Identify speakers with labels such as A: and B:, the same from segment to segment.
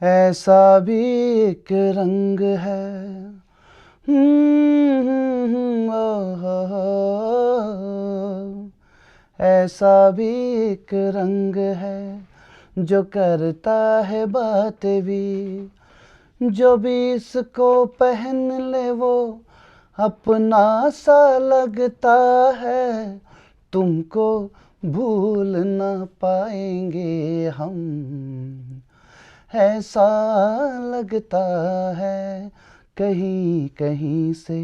A: ऐसा भी एक रंग है। ओ हो, ऐसा भी एक रंग है जो करता है बातें भी, जो भी इसको पहन ले वो अपना सा लगता है। तुमको भूल ना पाएंगे हम, ऐसा लगता है कहीं कहीं से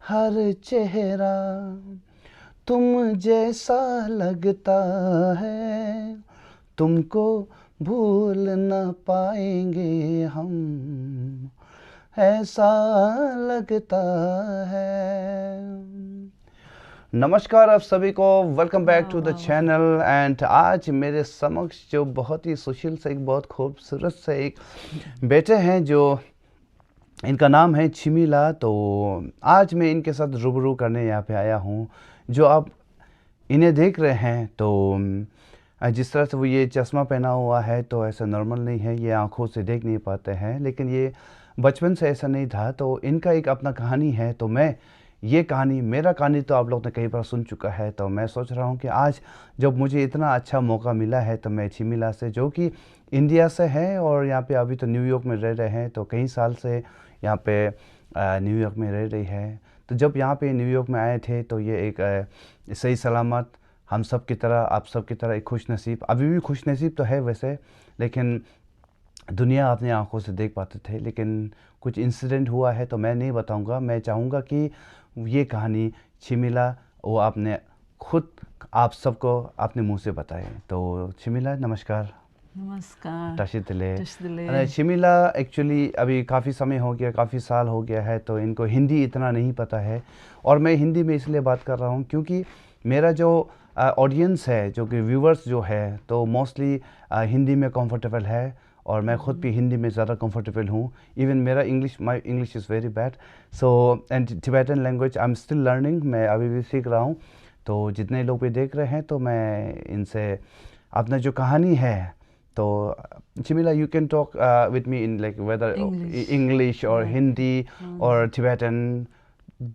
A: हर चेहरा तुम जैसा लगता है। तुमको भूल न पाएंगे हम, ऐसा लगता है। नमस्कार आप सभी को, welcome back to the channel. And आज मेरे समक्ष जो बहुत ही सुशील से एक बहुत खूबसूरत से एक बेटे हैं, जो इनका नाम है छिमिला। तो आज मैं इनके साथ रूबरू करने यहाँ पे आया हूँ। जो आप इन्हें देख रहे हैं तो जिस तरह से वो ये चश्मा पहना हुआ है तो ऐसा नॉर्मल नहीं है, ये आंखों से देख नहीं पाते हैं, लेकिन ये बचपन से ऐसा नहीं था। तो इनका एक अपना कहानी है। तो मैं ये कहानी, मेरा कहानी तो आप लोग ने कई बार सुन चुका है। तो मैं सोच रहा हूँ कि आज जब मुझे इतना अच्छा मौका मिला है तो मैं छिमिला से, जो कि इंडिया से है और यहाँ पे अभी तो न्यूयॉर्क में रह रहे हैं, तो कई साल से यहाँ पे न्यूयॉर्क में रह रही है। तो जब यहाँ पे न्यूयॉर्क में आए थे तो ये एक सही सलामत हम सब की तरह, आप सब की तरह एक खुश नसीब, अभी भी खुश नसीब तो है वैसे, लेकिन दुनिया अपनी आंखों से देख पाते थे। लेकिन कुछ इंसिडेंट हुआ है तो मैं नहीं बताऊंगा। मैं चाहूँगा कि ये कहानी छिमिला वो आपने खुद आप सबको अपने मुंह से बताए। तो छिमिला नमस्कार।
B: नमस्कार।
A: टशिदिले छिमिला एक्चुअली अभी काफ़ी समय हो गया, काफ़ी साल हो गया है, तो इनको हिंदी इतना नहीं पता है। और मैं हिंदी में इसलिए बात कर रहा हूँ क्योंकि मेरा जो ऑडियंस है, जो कि व्यूवर्स जो है, तो मोस्टली हिंदी में कंफर्टेबल है। और मैं खुद भी हिंदी में ज़्यादा कंफर्टेबल हूँ। इवन मेरा English, my English is very bad. So and Tibetan language I am still learning, मैं अभी भी सीख रहा हूँ। तो जितने लोग भी देख रहे हैं तो मैं इनसे अपना जो कहानी है, तो Chimila, you can talk with me in like whether English or Hindi or Tibetan,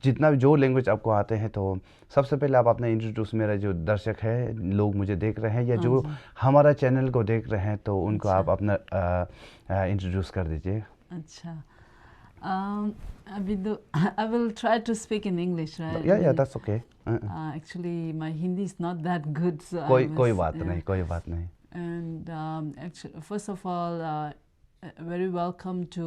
A: जितना जो लैंग्वेज आपको आते हैं। तो सबसे पहले आप अपना इंट्रोड्यूस, मेरा जो दर्शक है, लोग मुझे देख रहे हैं या जो हमारा चैनल को देख रहे हैं, तो उनको आप अपना इंट्रोड्यूस कर दीजिए।
B: अच्छा, I will try to speak in English, right?
A: Yeah, that's okay.
B: Actually, my Hindi is not that good, so
A: कोई बात नहीं, कोई बात नहीं।
B: And actually, first of all, very welcome to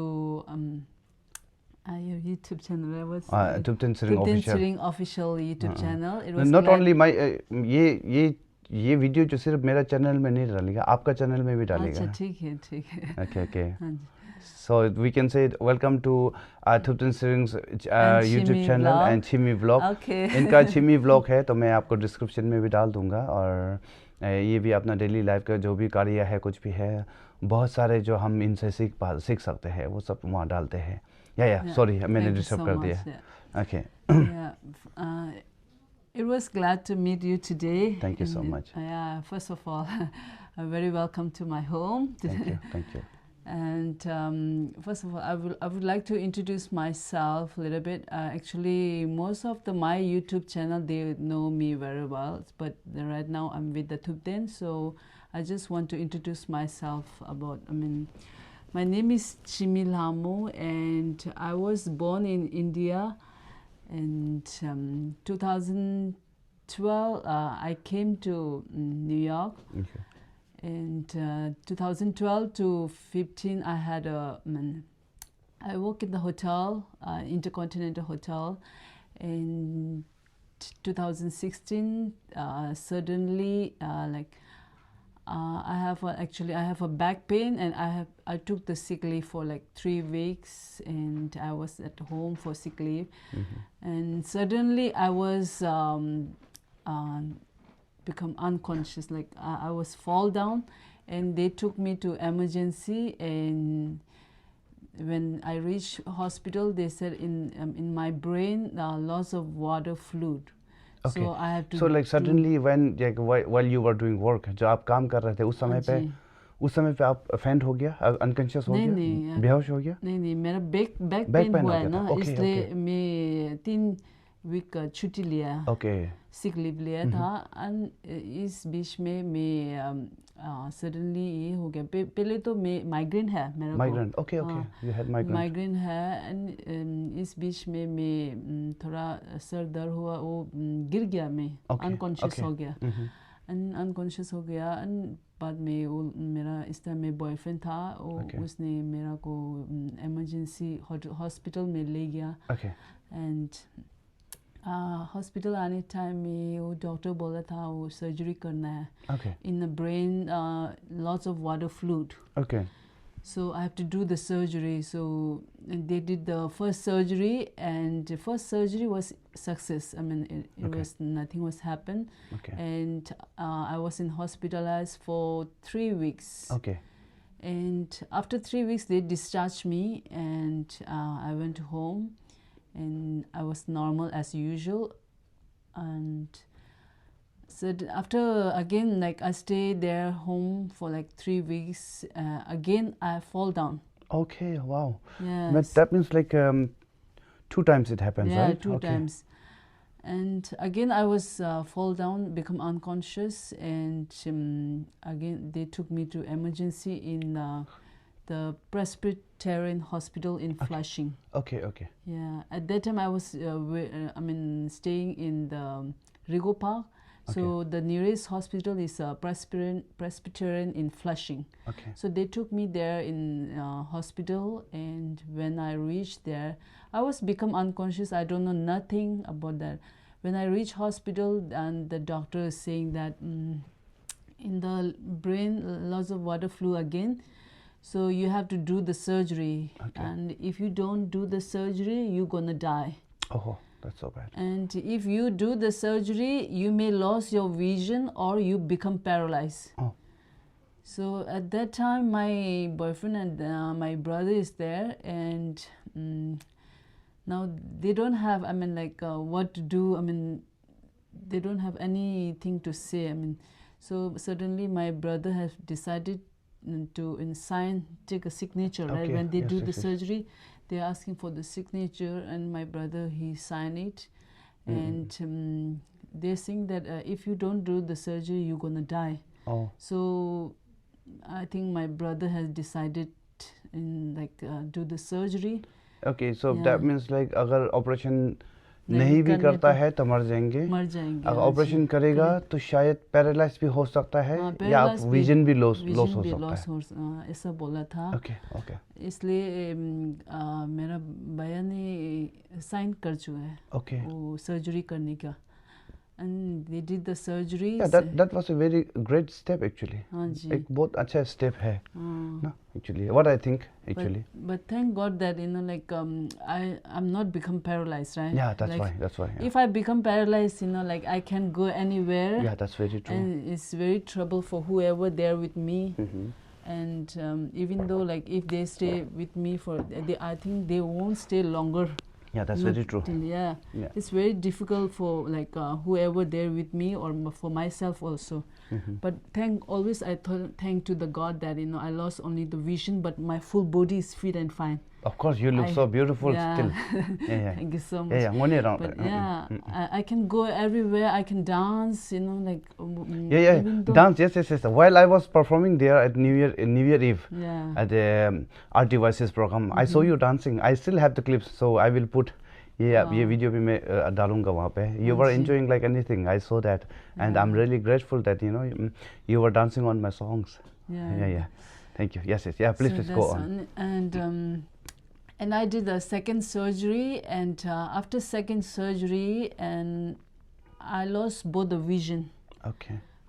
B: your YouTube channel. I was
A: Tupten Siring
B: official YouTube channel. It
A: was not only my ये video जो सिर्फ मेरा चैनल में नहीं डालेगा, आपका चैनल में भी डालेगा।
B: अच्छा, ठीक है।
A: Okay. So we can say welcome to Tupten Siring's YouTube channel
B: vlog.
A: and Chimi vlog.
B: Okay.
A: इनका Chimi vlog है, तो मैं आपको डिस्क्रिप्शन में भी डाल दूंगा। और ये भी अपना डेली लाइफ का जो भी कार्य है, कुछ भी है, बहुत सारे जो हम इनसे सीख सकते हैं, वो सब वहाँ डालते हैं। सॉरी, मैंने डिस्टर्ब कर दिया। Okay.
B: It was glad to meet you today.
A: Thank you so much.
B: First of all, very welcome to my home.
A: Thank you.
B: And first of all, I would like to introduce myself a little bit. Actually, most of my YouTube channel, they know me very well, but right now I'm with the Tupten, so I just want to introduce myself about. My name is Chimilamo, and I was born in India. And 2012, I came to New York.
A: Okay.
B: And 2012 to 15, I work in the hotel, Intercontinental Hotel. In 2016, suddenly, I have a back pain, and I took the sick leave for like 3 weeks, and I was at home for sick leave. And suddenly I was become unconscious, like I was fall down, and they took me to emergency. And when I reached hospital, they said in my brain loss of water fluid.
A: Okay.
B: So I have to
A: so like suddenly when like while you were doing work, जो आप काम कर रहे थे उस समय पे उस समय पे आप फेंट हो गया, अनकॉन्शियस हो
B: नहीं,
A: गया,
B: नहीं,
A: बेहोश हो गया?
B: नहीं मेरा बैक
A: Back
B: पेन
A: pain
B: हुआ
A: हो
B: है
A: गया
B: ना,
A: था। Okay,
B: इसलिए
A: okay.
B: मैं 3 वीक का छुट्टी लिया,
A: ओके।
B: सिक लीव लिया था। एंड इस बीच में मैं सडनली ये हो गया, पहले तो मैं माइग्रेन है मेरा को।
A: Migraine, okay okay, you had migraine.
B: Migraine है। एंड इस बीच में मैं थोड़ा सर दर्द हुआ, वो गिर गया, मैं अनकॉन्शियस हो गया। एंड अनकॉन्शियस हो गया। एंड बाद में वो मेरा इस टाइम में बॉयफ्रेंड था, उसने मेरा को इमरजेंसी हॉस्पिटल में ले गया। एंड हॉस्पिटल आने टाइम में वो डॉक्टर बोला था वो सर्जरी करना है in the brain, lots of water fluid. So I have to do the surgery. So they did the first surgery, and the first surgery was success. I mean, it was nothing was happened. And I was in hospitalized for 3 weeks. And after 3 weeks, they discharged me, and I went home, and I was normal as usual. And so after again, like I stayed there home for like 3 weeks. Again, I fall down.
A: Okay, wow.
B: Yes.
A: But that means like 2 times it happens,
B: Yeah,
A: right?
B: 2 times. And again, I was fall down, become unconscious, and again they took me to emergency in the Presbyterian Hospital in Flushing.
A: Okay.
B: Yeah, at that time I was staying in the Rigo Park. So the nearest hospital is Presbyterian in Flushing. So they took me there in hospital, and when I reached there, I was become unconscious. I don't know nothing about that. When I reached hospital, and the doctor is saying that in the brain lots of water flew again, so you have to do the surgery. And if you don't do the surgery, you're gonna die.
A: Oh, that's so bad.
B: And if you do the surgery, you may lose your vision or you become paralyzed. So at that time, my boyfriend and my brother is there, and now they don't have, what to do. They don't have anything to say. So suddenly my brother has decided to take a signature, right? When they do the surgery, they're asking for the signature, and my brother, he signed it. And they're saying that if you don't do the surgery, you're gonna die. So I think my brother has decided do the surgery.
A: Okay, so that means like अगर operation नहीं भी करता है तो मर जाएंगे। अगर operation करेगा तो शायद पैरालाइज भी हो सकता है, या आप विजन भी लॉस हो सकता है,
B: ऐसा बोला था। इसलिए मेरा भैया ने साइन कर चुका है वो सर्जरी करने का। And they did the surgery.
A: Yeah, that was a very great step actually.
B: हाँ जी।
A: एक बहुत अच्छा स्टेप है ना actually. What I think actually.
B: But thank God that I'm not become paralyzed, right?
A: Yeah, that's why. Yeah.
B: If I become paralyzed, I can go anywhere.
A: Yeah, that's very true.
B: And it's very trouble for whoever there with me. And even though if they stay with me I think they won't stay longer.
A: Yeah, that's very true.
B: Yeah, it's very difficult for whoever there with me, or for myself also. But always I thank to the God that I lost only the vision, but my full body is fit and fine.
A: Of course, you look so beautiful still. Yeah.
B: Thank you so much. But I can go everywhere. I can dance.
A: Dance. Yes. While I was performing there at New Year Eve at the Art Devices program, I saw you dancing. I still have the clips, so I will put. ये video भी मैं डालूंगा वहाँ पे। You were enjoying like anything. I saw that, and I'm really grateful that you were dancing on my songs. Yeah. Thank you. Yes. Yeah. Please go on.
B: And I did the second surgery, and after second surgery, and I lost both the vision.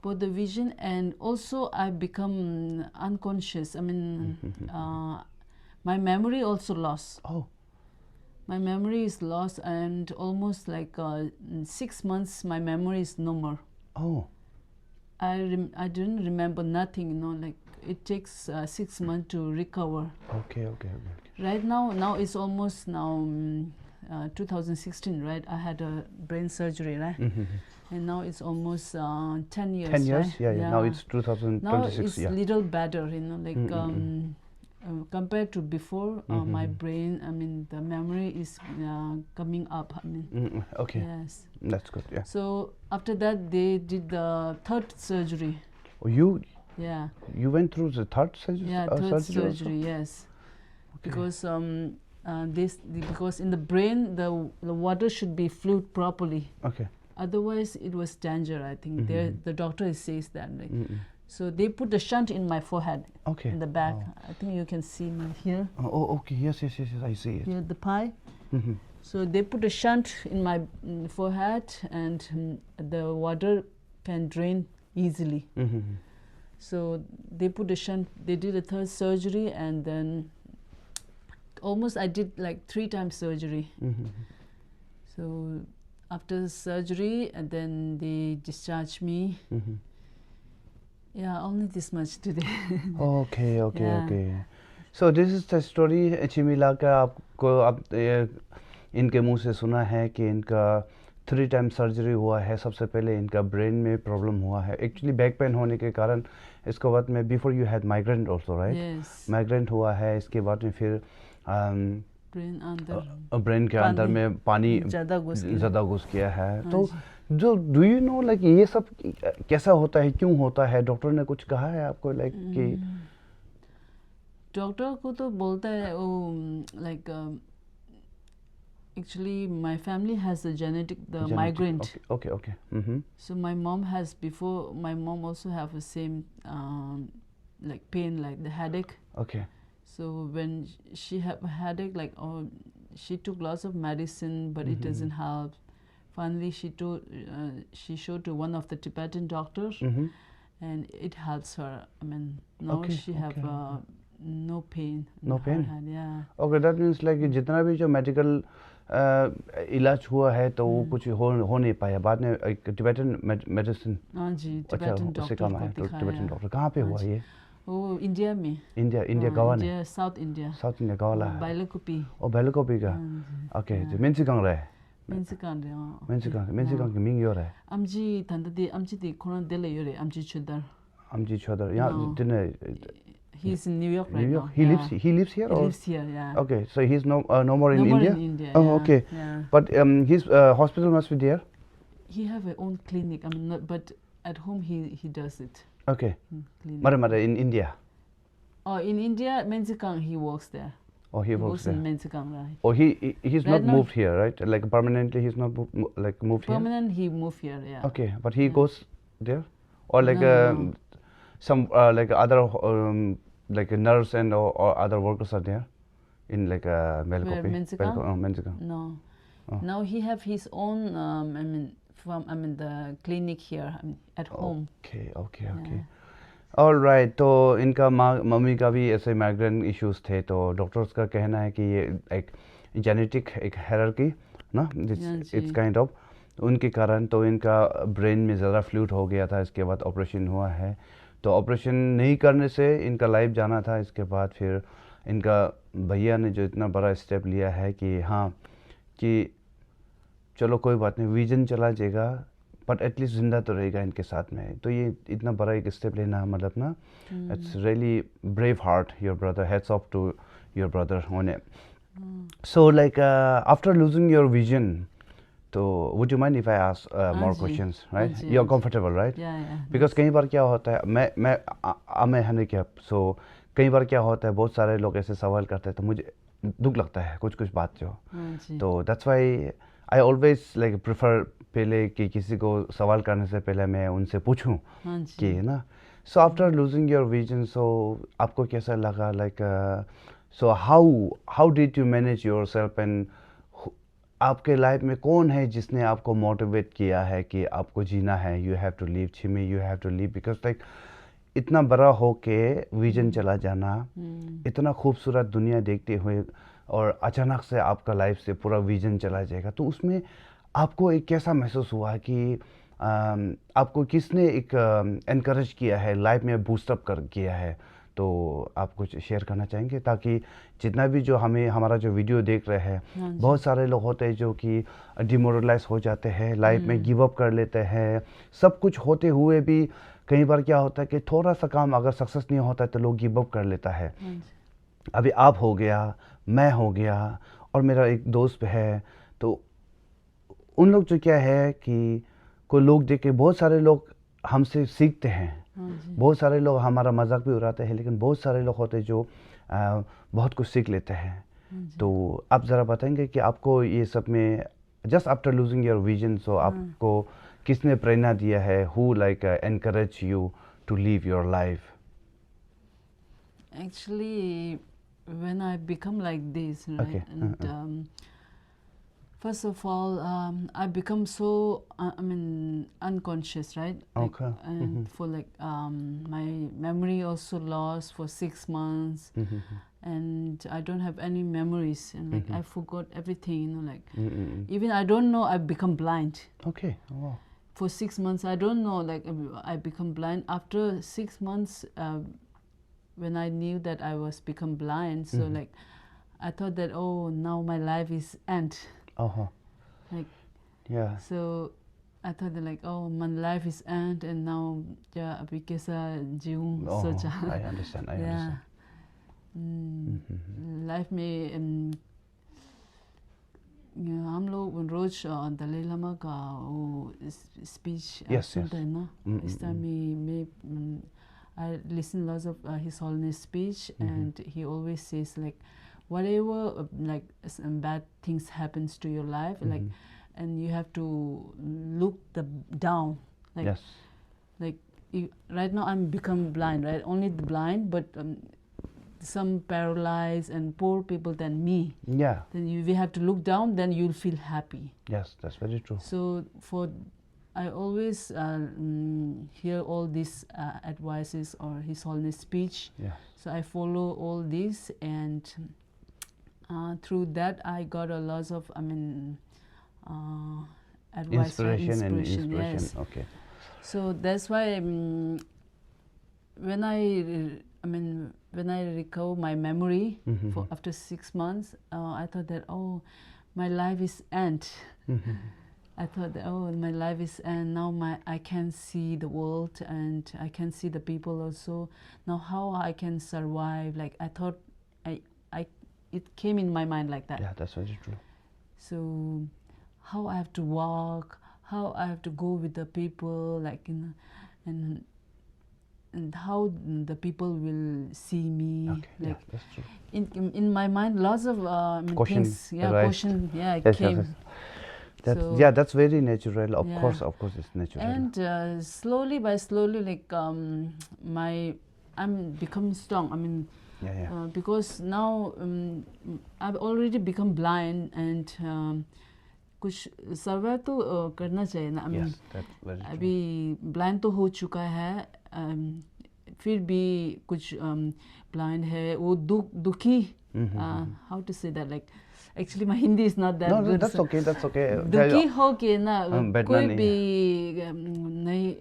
B: Both the vision, and also I become unconscious. My memory also lost. My memory is lost, and almost 6 months my memory is no more. I didn't remember nothing, it takes 6 months to recover.
A: Okay.
B: Right now it's almost 2016, right? I had a brain surgery, right? And now it's almost 10 years.
A: 10 years?
B: Right?
A: Yeah. Now it's
B: Now
A: 2026.
B: it's
A: Yeah.
B: little better, like compared to before. My brain, the memory is coming up.
A: Okay.
B: Yes.
A: That's good. Yeah.
B: So after that, they did the third surgery.
A: Oh, you
B: Yeah.
A: went through the third surgery?
B: Yeah, third
A: surgery also?
B: surgery. Yes. Because because in the brain the water should be flowed properly.
A: Okay.
B: Otherwise, it was danger. I think the doctor says that. Like, so they put the shunt in my forehead.
A: Okay.
B: In the back.
A: Wow.
B: I think you can see me here.
A: Oh, okay. Yes. I see it.
B: Here the pie. So they put a shunt in my forehead, and the water can drain easily. So they put a shunt. They did a third surgery, and then almost I did like 3 times surgery. So after the surgery, and then they discharged me. Yeah, only this much today.
A: Okay.
B: Yeah.
A: So this is the story. चिमिला का आपको इनके मुंह से सुना है कि इनका 3 time surgery हुआ है. सबसे पहले इनका ब्रेन में प्रॉब्लम हुआ है. एक्चुअली बैक पेन होने के कारण इसके बाद में before you had migraine also, right?
B: Yes.
A: Migraine हुआ है. इसके बाद में फिर
B: ब्रेन
A: के अंदर में पानी
B: ज़्यादा
A: घुस गया है. तो जो डू यू नो लाइक ये सब कैसा होता है, क्यों होता है? डॉक्टर ने कुछ कहा है आपको लाइक कि?
B: डॉक्टर को तो बोलता है वो like actually my family has the genetic migraine.
A: Okay.
B: So my mom has my mom also have the same like pain, like the headache.
A: Okay.
B: So when she have a headache, like she took lots of medicine, but it doesn't help. Finally, she showed to one of the Tibetan doctors, and it helps her. Now she have no pain.
A: No pain?
B: Her head, yeah.
A: Okay, that means like जितना भी जो medical इलाज हुआ है तो वो कुछ हो नहीं पाया. बाद में एक टिबेटन मेडिसिन.
B: हाँ जी,
A: अच्छा,
B: टिबेटन
A: उससे
B: डॉक्टर
A: काम
B: को
A: है. तो
B: दिखाया.
A: टिबेटन डॉक्टर कहाँ पे हुआ ये?
B: वो इंडिया में.
A: इंडिया गवा ने?
B: India, south India.
A: South India गवा ला है.
B: बाइलोकुपी.
A: ओ बाइलोकुपी का. ओके, जो मेंसिकांग रहे. मेंसिकांग के मिंग यो रहे.
B: 암지 단다디 암지디 코로나 델레 요래 암지 추다.
A: Amji Chodar. Yeah, didn't.
B: He's in New York right
A: New York.
B: now.
A: He lives here.
B: He
A: or?
B: lives here, yeah.
A: Okay, so he's no more in
B: No more
A: India.
B: in India.
A: Oh,
B: yeah,
A: okay.
B: Yeah.
A: But his hospital must be there.
B: He have a own clinic. Not, but at home he does it.
A: Okay.
B: Clinic.
A: Mother in India.
B: Oh, in India, Menzikang, he works there.
A: Oh, he works there.
B: in Menzikang, right?
A: Oh, he's
B: Right
A: not
B: now-
A: moved here, right? Like permanently, he's not moved here.
B: Permanent, he moved here, yeah.
A: Okay, but he
B: Yeah.
A: goes there, or like
B: No.
A: some like other like a nurse and or other workers are there in like Melkopi.
B: Menzikang?
A: Menzikang.
B: No.
A: Oh.
B: Now he have his own, the clinic here at home.
A: Okay.
B: Yeah.
A: All right. तो इनका mummy का भी ऐसे migraine issues थे. तो doctors का कहना है कि ये एक जेनेटिक एक हायरार्की ना, इट्स काइंड ऑफ उनके कारण. तो इनका ब्रेन में ज़्यादा फ्लूइड हो गया था. इसके बाद ऑपरेशन हुआ है. तो ऑपरेशन नहीं करने से इनका लाइफ जाना था. इसके बाद फिर इनका भैया ने जो इतना बड़ा स्टेप लिया है कि हाँ कि चलो कोई बात नहीं, विजन चला जाएगा बट एटलीस्ट जिंदा तो रहेगा इनके साथ में. तो ये इतना बड़ा एक स्टेप लेना मतलब ना, it's really brave heart your brother. Heads off to your brother on it. So like after losing your vision, तो would you mind if I ask more questions, right? You are comfortable, right? Because कई बार क्या होता है, मैं हने क्या, सो कई बार क्या होता है, बहुत सारे लोग ऐसे सवाल करते हैं तो मुझे दुख लगता है कुछ बात जो. तो that's why I always like prefer पहले कि किसी को सवाल करने से पहले मैं उनसे पूछूं कि ना. So after losing your vision, so आपको कैसा लगा? Like so how did you manage yourself and आपके लाइफ में कौन है जिसने आपको मोटिवेट किया है कि आपको जीना है? You have to live Chhimi, you have to live. Because like इतना बड़ा हो के विजन चला जाना, इतना खूबसूरत दुनिया देखते हुए, और अचानक से आपका लाइफ से पूरा विजन चला जाएगा. तो उसमें आपको एक कैसा महसूस हुआ कि आपको किसने एक एनकरेज किया है, लाइफ में बूस्टअप कर किया है? तो आप कुछ शेयर करना चाहेंगे ताकि जितना भी जो हमारा जो वीडियो देख रहे हैं,
B: हाँ जी।
A: बहुत सारे लोग होते हैं जो कि डिमोरलाइज हो जाते हैं, लाइफ में गिव अप कर लेते हैं, सब कुछ होते हुए भी कई बार क्या होता है कि थोड़ा सा काम अगर सक्सेस नहीं होता है तो लोग गिव अप कर लेता है।
B: हाँ जी।
A: अभी आप हो गया, मैं हो गया और मेरा एक दोस्त है, तो उन लोग जो क्या है कि कोई लोग देख के बहुत सारे लोग हमसे सीखते हैं,
B: हाँ जी।
A: बहुत सारे लोग हमारा मजाक भी उड़ाते हैं, लेकिन बहुत सारे लोग होते हैं जो बहुत कुछ सीख लेते हैं।
B: हाँ जी।
A: तो आप ज़रा बताएंगे कि आपको ये सब में just after losing your vision, so आपको किसने प्रेरणा दिया है, who like encourage you to live your life?
B: Actually, when I become like this, right,
A: Okay.
B: and first of all, I become so I mean unconscious, right? Like,
A: Okay.
B: and for like my memory also lost for 6 months, and I don't have any memories, and like I forgot everything, you know, like even I don't know I become blind.
A: Okay. Wow.
B: For 6 months, I don't know, like I become blind. After 6 months, when I knew that I was become blind, so like I thought that, oh, now my life is end.
A: Uh-huh.
B: Like,
A: Yeah.
B: so I thought that like, oh, my life is end, and now yeah, अभी कैसा जीऊँ
A: Oh,
B: सोचा।
A: I understand. I
B: Yeah.
A: understand.
B: Life में हम लोग रोज दलाई लामा का वो speech
A: Yes,
B: सुनते हैं ना, इस टाइम में I listen lots of His Holiness speech, and he always says like, whatever like bad things happens to your life, like, and you have to look down, like,
A: Yes.
B: like right now I'm become blind, right? Only the blind, but some paralyzed and poor people than me.
A: Yeah.
B: Then we have to look down. Then you'll feel happy.
A: Yes, that's very true.
B: So I always hear all these advices or His Holiness speech.
A: Yeah.
B: So I follow all this, and through that I got a lot of advice, right?
A: Inspiration.
B: Yes.
A: Okay.
B: So that's why when I recover my memory for after 6 months, I thought that, oh, my life is end. I thought that, oh, my life is end. Now I can see the world, and I can see the people also. Now how I can survive? Like I thought, it came in my mind like that.
A: Yeah, that's very true.
B: So how I have to walk, how I have to go with the people, like and how the people will see me.
A: Okay.
B: Like
A: Yeah, that's true.
B: in my mind, lots of
A: Question
B: things. Yeah,
A: arise.
B: question. Yeah,
A: Yes,
B: came.
A: yes. That's,
B: So-
A: yeah, that's very natural. Of
B: Yeah.
A: course, it's natural.
B: And slowly by slowly, like I'm becoming strong. I mean,
A: yeah.
B: because now I've already become blind, and कुछ survive तो करना चाहिए ना. I mean,
A: Yes, that's very true.
B: अभी blind तो हो चुका है, फिर भी कुछ ब्लाइंड है, वो दुखी. How to say that? Like, actually my Hindi is not that
A: No,
B: good.
A: that's
B: so
A: okay. That's okay.
B: दुखी हो के ना
A: बैठना
B: कोई
A: नहीं
B: भी नहीं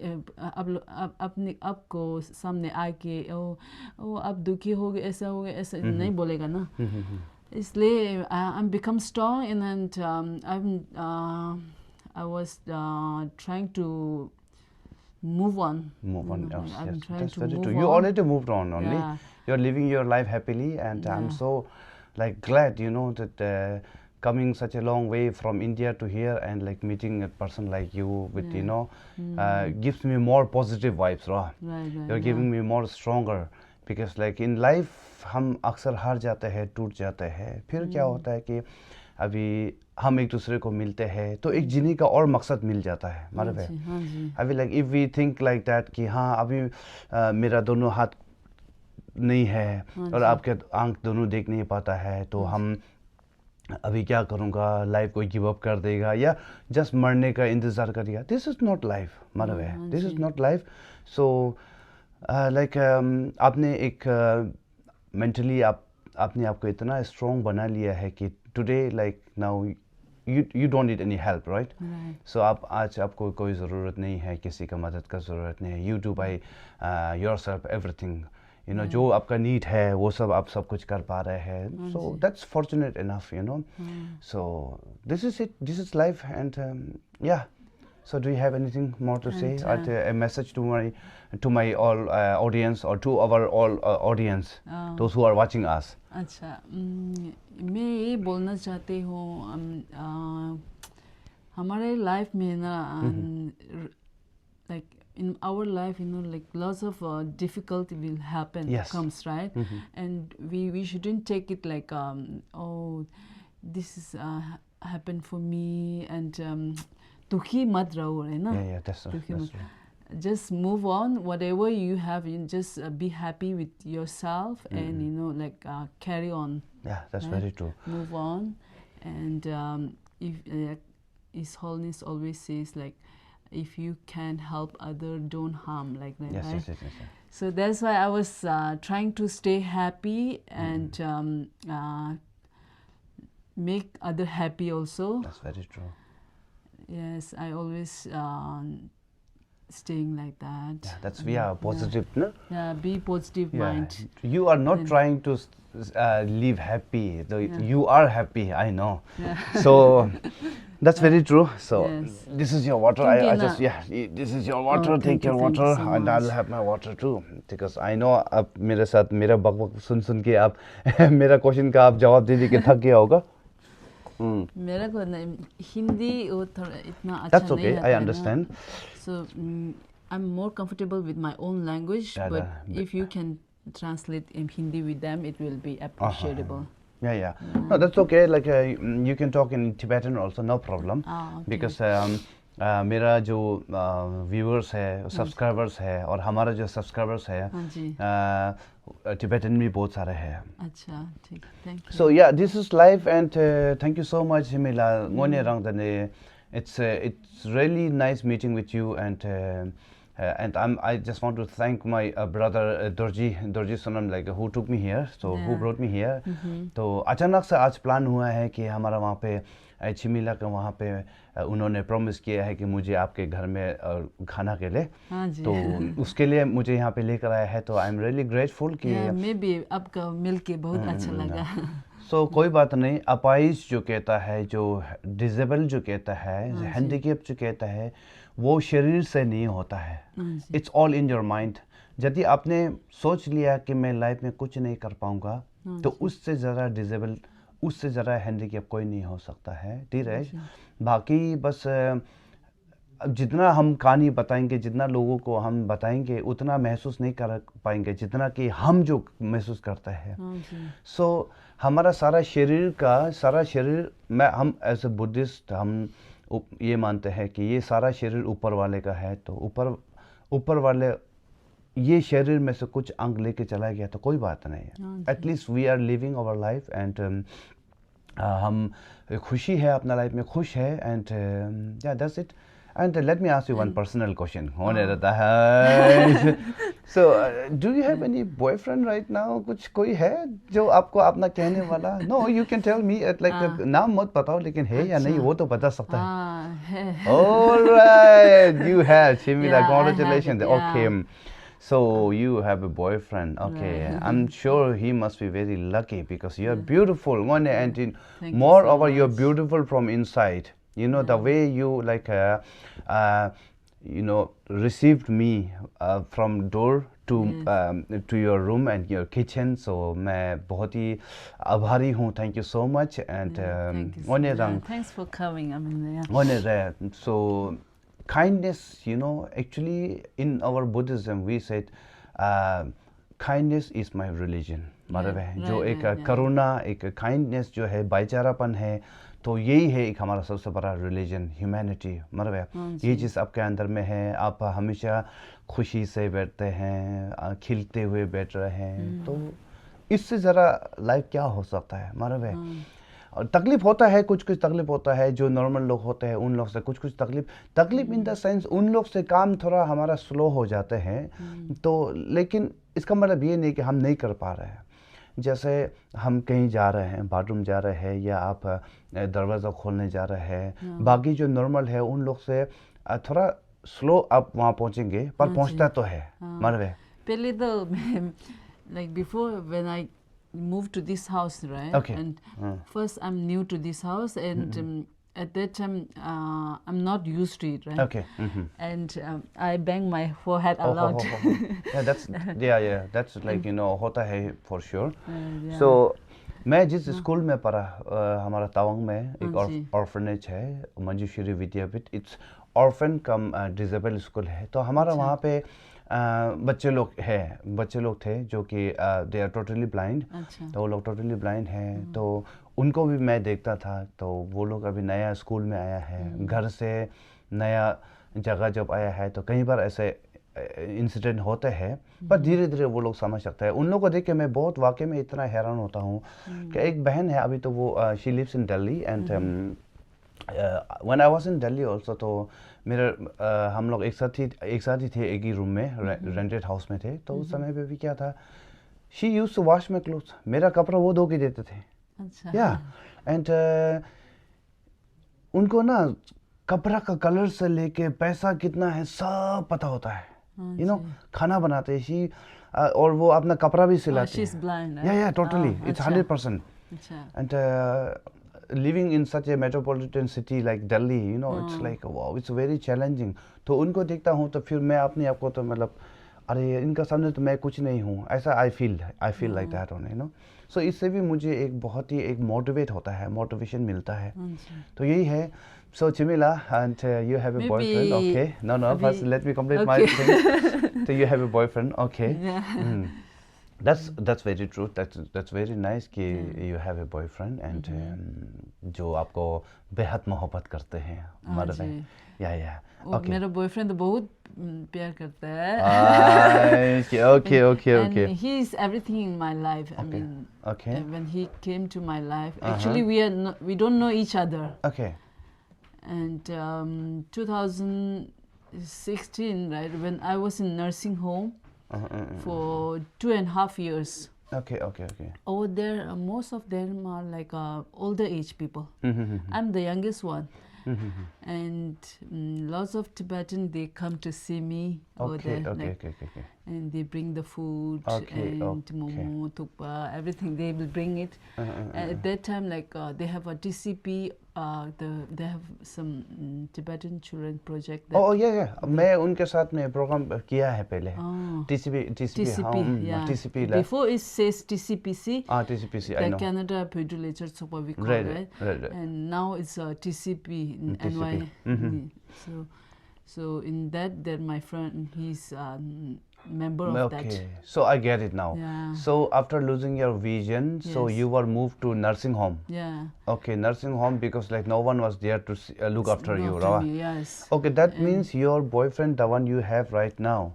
B: अपने आपको सामने आके ओ आप दुखी हो गए, ऐसा हो गया, ऐसा नहीं बोलेगा ना. इसलिए I'm become strong, and I was trying to move on.
A: Move on.
B: You know,
A: Yes,
B: I'm
A: yes,
B: trying
A: that's
B: to
A: very
B: move
A: true. You
B: on.
A: already moved on only.
B: Yeah.
A: You're living your life happily, and I'm
B: Yeah.
A: so like glad, that coming such a long way from India to here, and like meeting a person like you with gives me more positive vibes, right?
B: Right,
A: You're giving me more stronger, because like in life हम अक्सर हार जाते हैं, टूट जाते हैं, फिर क्या होता है कि अभी हम एक दूसरे को मिलते हैं तो एक जीने का और मकसद मिल जाता है हमारे पे.
B: हाँ जी.
A: अभी like if we think like that कि हाँ अभी मेरा दोनों हाथ नहीं है और आपके आंख दोनों देख नहीं पाता है, तो हम अभी क्या करूँगा, लाइफ को गिव अप कर देगा या जस्ट मरने का इंतज़ार करेगा. दिस इज़ नॉट लाइफ मालूम है, this is not life. So like आपने एक मेंटली आपने आपको इतना स्ट्रॉन्ग बना लिया है कि today like now you don't need any help, right? So आज आपको कोई ज़रूरत नहीं है, किसी का मदद का ज़रूरत नहीं है. You do by yourself everything, you know जो आपका नीड है वो सब आप सब कुछ कर पा रहे हैं, so that's fortunate enough, you know. So this is it, this is life, and या. So do you have anything more to say, or a message to my all audience, or to our all audience, those who are watching us?
B: अच्छा, मैं ये बोलना चाहती हूँ, हमारे life में ना, like in our life, you know, like lots of difficulty will happen,
A: Yes.
B: comes, right? And we shouldn't take it like oh, this is happened for me, and दुखी मत रहो, है ना?
A: Yeah, that's true.
B: Just move on. Whatever you have, you just be happy with yourself, and you know, like carry on.
A: Yeah, that's
B: right?
A: very true.
B: Move on, and if His Holiness always says, like, if you can help other, don't harm, like that.
A: Yes,
B: right?
A: yes.
B: So that's why I was trying to stay happy and make other happy also.
A: That's very true.
B: Yes, I always staying like that.
A: Yeah, that's positive, no?
B: Yeah, be positive mind.
A: You are not trying to live happy. You are happy, I know.
B: Yeah.
A: So that's very true. So
B: Yes.
A: this is your water. I just this is your water. Take your
B: thank you
A: water,
B: so
A: and
B: much.
A: I'll have my water too. Because I know आप मेरे साथ मेरा बक सुन के आप मेरा question का आप जवाब दे के थक गया होगा.
B: मेरा को हिंदी वो थोड़ा इतना अच्छा
A: That's
B: नहीं
A: okay.
B: आता
A: I
B: है ना.
A: understand.
B: So I'm more comfortable with my own language,
A: Yeah,
B: but if you can translate in Hindi with them, it will be appreciable.
A: Yeah. No, that's okay. Like you can talk in Tibetan also, no problem.
B: Okay.
A: Because मेरा जो viewers है, subscribers है, और हमारा जो subscribers है,
B: हाँ जी.
A: Tibetan भी बहुत सारे हैं.
B: अच्छा, ठीक. Thank you.
A: So yeah, this is life, and thank you so much, Himila. Ngone rang dane. It's really nice meeting with you, and I just want to thank my brother Dorji Sonam, like who took me here, so who brought me here. तो अचानक से आज plan हुआ है कि हमारा वहाँ पे छिमिला का वहाँ पे उन्होंने प्रॉमिस किया है कि मुझे आपके घर में खाना के लिए,
B: हाँ जी.
A: तो उसके लिए मुझे यहाँ पे लेकर आया है, तो आई एम रियली ग्रेटफुल कि
B: मैं भी आपका मिलके बहुत अच्छा लगा.
A: सो कोई बात नहीं. अपाइज जो कहता है, जो डिसेबल जो कहता है, हैंडीकैप जो कहता है, वो शरीर से नहीं होता है. It's all in your mind. यदि आपने सोच लिया कि मैं लाइफ में कुछ नहीं कर पाऊंगा, तो उससे ज़्यादा डिसेबल, उससे ज़्यादा हैंडीकैप कोई नहीं हो सकता है. धीरज. बाकी बस जितना हम कहानी बताएंगे, जितना लोगों को हम बताएंगे, उतना महसूस नहीं कर पाएंगे जितना कि हम जो महसूस करते हैं. सो हमारा सारा शरीर मैं हम एज ए बुद्धिस्ट हम ये मानते हैं कि ये सारा शरीर ऊपर वाले का है, तो ऊपर वाले ये शरीर में से कुछ अंग लेके चला गया तो कोई बात नहीं है. At least we are living our life, and हम खुशी है, अपना लाइफ में खुश है, एंड या that's it. And let me ask you one personal question. So, do you have any boyfriend right now? कुछ कोई है जो आपको अपना कहने वाला? No, you can tell me. Like नाम मत बताओ, लेकिन है या नहीं वो तो बता सकता है. All right, you have Chimila. Congratulations. Okay. So you have a boyfriend. Okay, I'm sure he must be very lucky because you are beautiful. And moreover, you're beautiful from inside. You know, the way you like received me from door to your room and your kitchen, so मैं बहुत ही आभारी हूँ. Thank you so much. And
B: thanks for coming. I mean,
A: so kindness, you know, actually in our Buddhism we said kindness is my religion. मतलब जो एक करुणा, एक kindness जो है, भाईचारापन है, तो यही है एक हमारा सबसे बड़ा रिलीजन, ह्यूमैनिटी. मतलब ये चीज़ आपके अंदर में है. आप हमेशा खुशी से बैठते हैं, खिलते हुए बैठ रहे हैं, तो इससे ज़रा लाइफ क्या हो सकता है. मतलब और तकलीफ होता है, कुछ तकलीफ होता है, जो नॉर्मल लोग होते हैं उन लोग से कुछ तकलीफ इन द सेंस उन लोग से काम थोड़ा हमारा स्लो हो जाते हैं. तो लेकिन इसका मतलब ये नहीं कि हम नहीं कर पा रहे हैं. जैसे हम कहीं जा रहे हैं, बाथरूम जा रहे हैं, या आप दरवाज़ा खोलने जा रहे हैं, बाकी जो नॉर्मल है उन लोग से थोड़ा स्लो आप वहाँ पहुँचेंगे, पर पहुँचता तो है. मतलब
B: पहले तो like before when I moved to this house, right?
A: Okay.
B: And first I'm new to this house, and at that time I'm not used to it, right?
A: Okay.
B: And I bang my forehead a lot.
A: Yeah, that's like होता है for sure.
B: Yeah.
A: So मैं जिस school में पढ़ा हमारा तवांग में एक
B: जी।
A: ऑर्फनेज है Manjushree Vidyapeeth. It's orphan cum disable school है. तो हमारा वहाँ पे बच्चे लोग थे जो कि दे आर टोटली ब्लाइंड.
B: अच्छा.
A: तो वो लोग टोटली ब्लाइंड हैं. तो उनको भी मैं देखता था. तो वो लोग अभी नया स्कूल में आया है, घर से नया जगह जब आया है, तो कई बार ऐसे इंसिडेंट होते हैं. पर धीरे धीरे वो लोग समझ सकते हैं. उन लोगों को देख के मैं बहुत वाकई में इतना हैरान होता हूँ कि एक बहन है अभी, तो वो she lives in Delhi. And when I was in Delhi also, तो मेरे हम लोग एक साथ ही थे, एक ही रूम में, रेंटेड हाउस में थे. तो उस समय पे भी क्या था, she used to wash my clothes. मेरा कपड़ा वो धो के देते थे.
B: अच्छा.
A: या एंड उनको ना कपड़ा का कलर से लेके पैसा कितना है सब पता होता है. खाना बनाते हैं और वो अपना कपड़ा भी सिलाते हैं. या totally it's 100%. And living in such A metropolitan city like Delhi, it's like wow, it's very challenging. तो उनको देखता हूँ तो फिर मैं अपने आप को तो मतलब अरे इनका सामने तो मैं कुछ नहीं हूँ, ऐसा I feel like that only. So इससे भी मुझे एक बहुत ही एक मोटिवेट होता है, मोटिवेशन मिलता है. तो यही है. So Chimila, and you have a boyfriend, okay? No, first let me complete my thing. So you have a boyfriend, okay?
B: Yeah.
A: That's very true. That's very nice कि you have a boyfriend and जो आपको बेहद मोहब्बत करते हैं हमारे में. या
B: और मेरा बॉयफ्रेंड तो बहुत प्यार करता है.
A: Okay.
B: And he is everything in my life. I mean, when he came to my life, actually we don't know each other.
A: Okay.
B: And 2016, right, when I was in nursing home for 2.5 years.
A: Okay.
B: Over there, most of them are like older age people. I'm the youngest one. And lots of Tibetan, they come to see me over there.
A: Okay.
B: And they bring the food and momo, thukpa, everything. They will bring it. At that time, like they have a TCP. They have some Tibetan children project.
A: Yeah. मैं उनके साथ में programme किया है पहले. TCP.
B: Before it says TCPC.
A: TCPC. I know.
B: The Canada Pediatric so what we call
A: right.
B: And now it's TCP in NY. So in that, my friend, he's member of that.
A: Okay, so I get it now.
B: Yeah.
A: So after losing your vision, so you were moved to nursing home.
B: Yeah.
A: Okay, nursing home because like no one was there to look after you,
B: right? Yes.
A: Okay, that means your boyfriend, the one you have right now.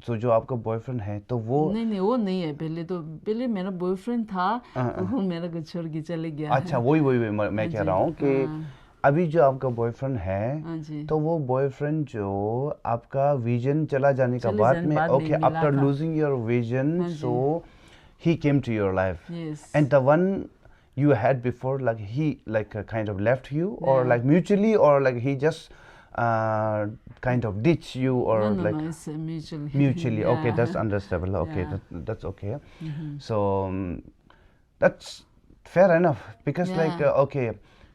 A: So जो आपका boyfriend है तो वो
B: नहीं वो नहीं है. पहले मेरा boyfriend था, वो मेरा को छोड़ के चले गया.
A: अच्छा वही मैं कह रहा हूँ कि अभी जो आपका बॉयफ्रेंड है तो वो बॉयफ्रेंड जो आपका विजन चला जाने का बाद में okay after losing your vision so he came to your life and the one you had before, like he kind of left you or like mutually or like he just kind of ditch you or
B: no, it's
A: mutually. Okay, that's understandable. Okay, that's okay. So that's fair enough because like okay,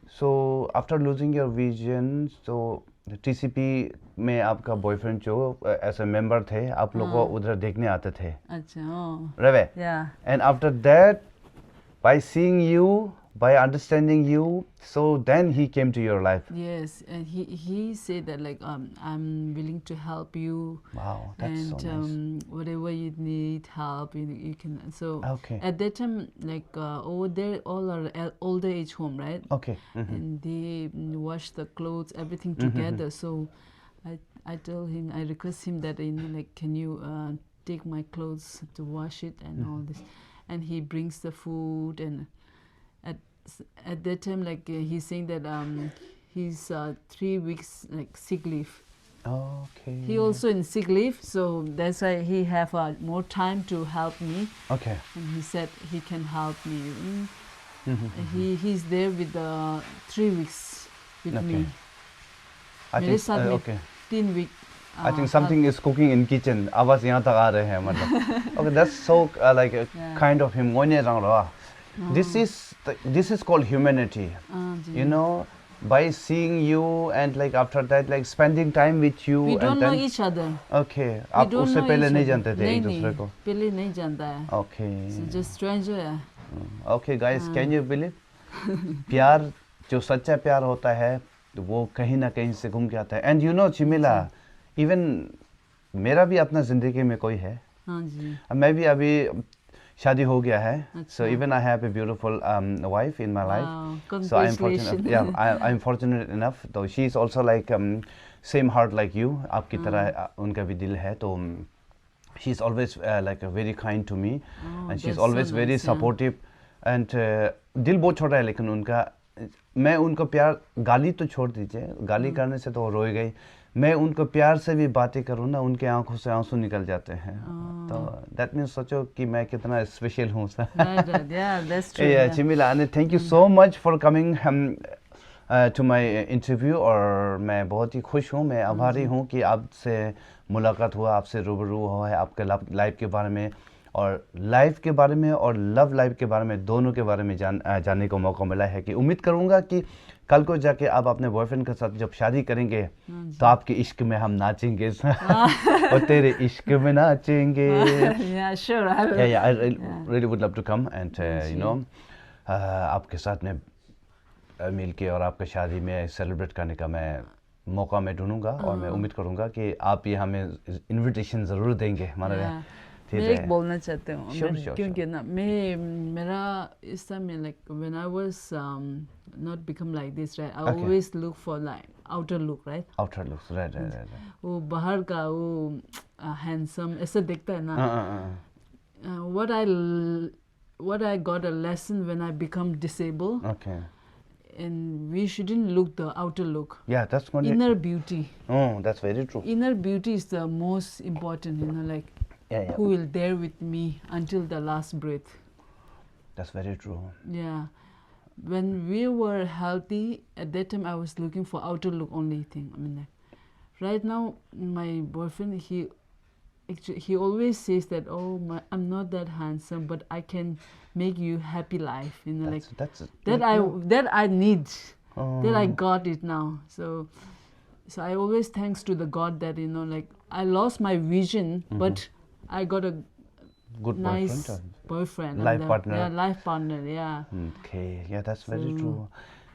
A: so after losing your vision, so TCP में आपका boyfriend जो ऐसे member थे, आप लोग को उधर देखने आते थे.
B: अच्छा.
A: रवे.
B: Yeah.
A: And after that, by seeing you, by understanding you, so then he came to your life.
B: Yes, and he said that like I'm willing to help you.
A: Wow, that's so nice.
B: Whatever you need help, you can. So
A: okay.
B: At that time, like over there, all are older age home, right?
A: Okay.
B: And they wash the clothes, everything together. So I told him, I request him that like can you take my clothes to wash it and all this. And he brings the food, and at that time, like he's saying that he's 3 weeks like sick leave.
A: Okay.
B: He also in sick leave, so that's why he have more time to help me.
A: Okay.
B: And he said he can help me. He's there with 3 weeks with me.
A: I
B: मेरे
A: think
B: साथ में
A: okay.
B: 3 week
A: I think something is cooking in kitchen. आवाज यहाँ तक आ रहे हैं मतलब. Okay, that's so like a kind of him. मोने रंग रहा. This is called humanity. You know, by seeing you and like after that like spending time with you.
B: We don't
A: and
B: know
A: then,
B: each other.
A: Okay. आप उससे पहले नहीं जानते थे एक दूसरे को.
B: पहले नहीं जानता है.
A: Okay.
B: So just stranger है.
A: Okay guys, can you believe? प्यार जो सच्चा प्यार होता है तो वो कहीं ना कहीं से घूम के आता है. And you know चिमिला, even मेरा भी अपना जिंदगी में कोई है.
B: हाँ जी.
A: मैं भी अभी शादी हो गया है. So even I have a beautiful wife in my life.
B: Wow,
A: So I'm fortunate. Yeah, I'm fortunate enough. So she is also like same heart like you. आपकी तरह उनका भी दिल है तो she is always like very kind to me and she is always
B: so
A: very
B: nice,
A: supportive and दिल बहुत छोटा है लेकिन उनका मैं उनको प्यार गाली तो छोड़ दीजिए गाली करने से तो रोए गई मैं उनको प्यार से भी बातें करूँ ना उनके आंखों से आंसू निकल जाते हैं तो that means सोचो कि मैं कितना स्पेशल हूँ
B: Yeah, that's true.
A: Yeah, चिमिला and thank you so much for coming to my interview और मैं बहुत ही खुश हूँ मैं आभारी हूँ कि आपसे मुलाकात हुआ आपसे रूबरू हुआ है आपके लाइफ के बारे में और लाइफ के बारे में और लव लाइफ के बारे में दोनों के बारे में जानने को मौका मिला है कि उम्मीद करूँगा कि कल को जाके आप अपने बॉयफ्रेंड के साथ जब शादी करेंगे तो आपके इश्क में हम नाचेंगे और तेरे इश्क में नाचेंगे.
B: Yeah, sure.
A: I really would love to come and you know आपके साथ में मिल के और आपके शादी में सेलिब्रेट करने का मैं मौका मैं ढूंढूंगा और मैं उम्मीद करूंगा कि आप ये हमें इनविटेशन ज़रूर देंगे हमारे.
B: मैं एक बोलना चाहती हूँ
A: Sure.
B: क्योंकि ना मेरा इस टाइम में like when I was not become like this right I always look for like outer look right
A: outer looks right.
B: वो बाहर का वो handsome ऐसा दिखता है ना what I got a lesson when I become disabled.
A: Okay.
B: And we shouldn't look the outer look.
A: Yeah, that's going to
B: inner beauty.
A: Oh, that's very true.
B: Inner beauty is the most important, you know, like who will there with me until the last breath.
A: That's very true.
B: Yeah. When we were healthy, at that time I was looking for outer look only thing. I mean, like, right now my boyfriend, he always says that, I'm not that handsome, but I can make you happy life. You know, that I need. That I got it now. So I always thanks to the God that, you know, like I lost my vision, but I got a
A: good
B: nice boyfriend.
A: Life partner.
B: Yeah, life partner, yeah.
A: Okay, yeah, that's very true.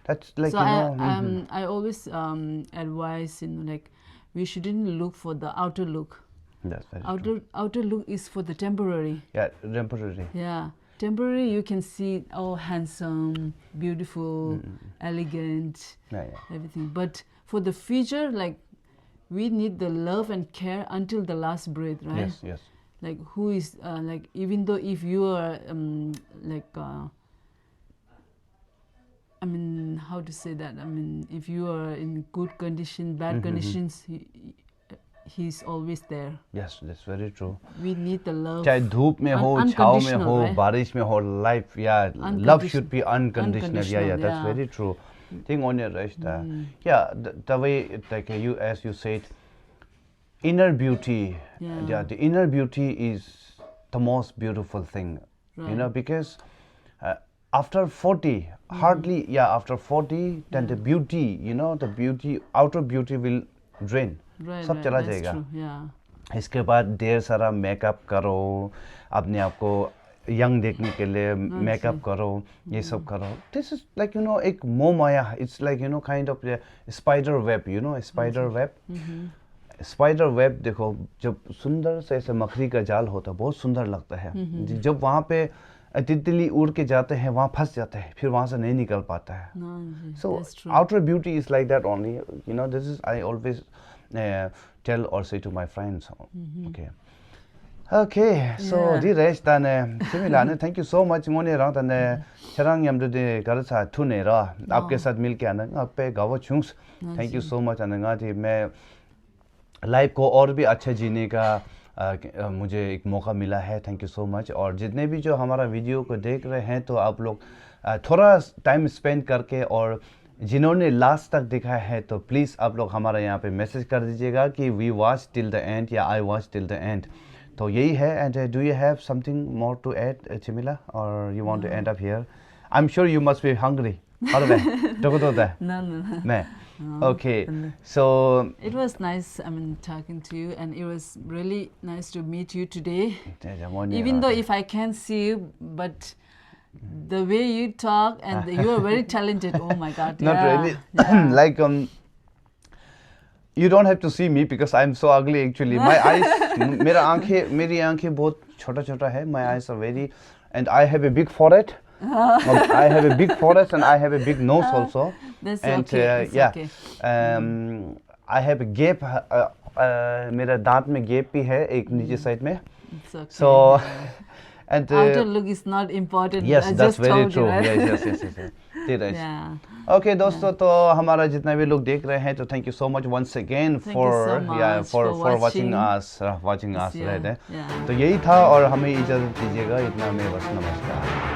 A: That's like,
B: so
A: you know.
B: I always advise, you know, like we shouldn't look for the outer look.
A: That's very true.
B: Outer look is for the temporary.
A: Yeah, temporary.
B: Yeah. Temporary, you can see, handsome, beautiful, elegant, everything. But for the future, like, we need the love and care until the last breath, right?
A: Yes.
B: Like, who is, like, even though if you are, I mean, how to say that? I mean, if you are in good condition, bad conditions, he's always there.
A: Yes, that's very true.
B: We need the love.
A: चाहे धूप में हो, छाव में हो, बारिश में हो, life, love should be unconditional. Yeah, that's very true. Thing on your resta. Yeah, the way like as you said, inner beauty. Yeah, the inner beauty is the most beautiful thing. Right. You know, because after 40, hardly, after 40, then the beauty, you know, the beauty, outer beauty will drain. सब चला जाएगा. इसके बाद ढेर सारा makeup करो, अपने आप को यंग देखने के लिए मेकअप करो, ये सब करो. This is like, you know, एक मोह माया. It's like, you know, kind of a spider web, you know, a spider web. Spider web देखो, जब सुंदर से ऐसे मकड़ी का जाल होता है, बहुत सुंदर लगता है. जब वहाँ पे तितली उड़ के जाते हैं, वहाँ फंस जाते हैं, फिर वहाँ से नहीं निकल पाता है. So outer beauty is like that only. You know, this is I always tell or say to my friends. Okay, so di reis tane similane, thank you so much ngone rang tane charang yamdu de garasa thune ra आपके साथ मिलके आना आपे गावा Chung's. Thank you so much आने गाती मैं life को और भी अच्छा जीने का मुझे एक मौका मिला है. Thank you so much. और जितने भी जो हमारा वीडियो को देख रहे हैं तो आप लोग थोड़ा टाइम स्पेंड करके और जिन्होंने लास्ट तक देखा है तो प्लीज़ आप लोग हमारा यहाँ पे मैसेज कर दीजिएगा कि we watch till the end या I watch till the end. तो यही है। And do you have something more to add चिमिला और you want to end up here? I am sure you must be hungry. और मैं okay, so
B: it was nice, I mean, talking to you, and it was really nice to meet you today. Even though if I can't see you, but the way you talk and you are very talented. Oh my God!
A: Not really. Like you don't have to see me because I'm so ugly actually. My eyes, मेरी आंखें बहुत छोटा है. My eyes are very, and I have a big forehead. I have a big forehead and I have a big nose also.
B: That's
A: and
B: okay.
A: yeah,
B: okay.
A: I have a gap. मेरा दांत में gap भी है एक नीचे side में.
B: It's okay.
A: So and
B: outer look is not important.
A: Yes,
B: I
A: that's
B: just
A: very
B: told
A: true.
B: you, right?
A: Yes. Did I?
B: Yeah.
A: Okay, दोस्तों, तो हमारा जितना भी लोग देख रहे हैं तो thank you so much once again
B: Thank you so much
A: for watching us
B: Yeah.
A: right there. तो यही था और हमें इजाज़त दीजिएगा, इतना में बस नमस्कार।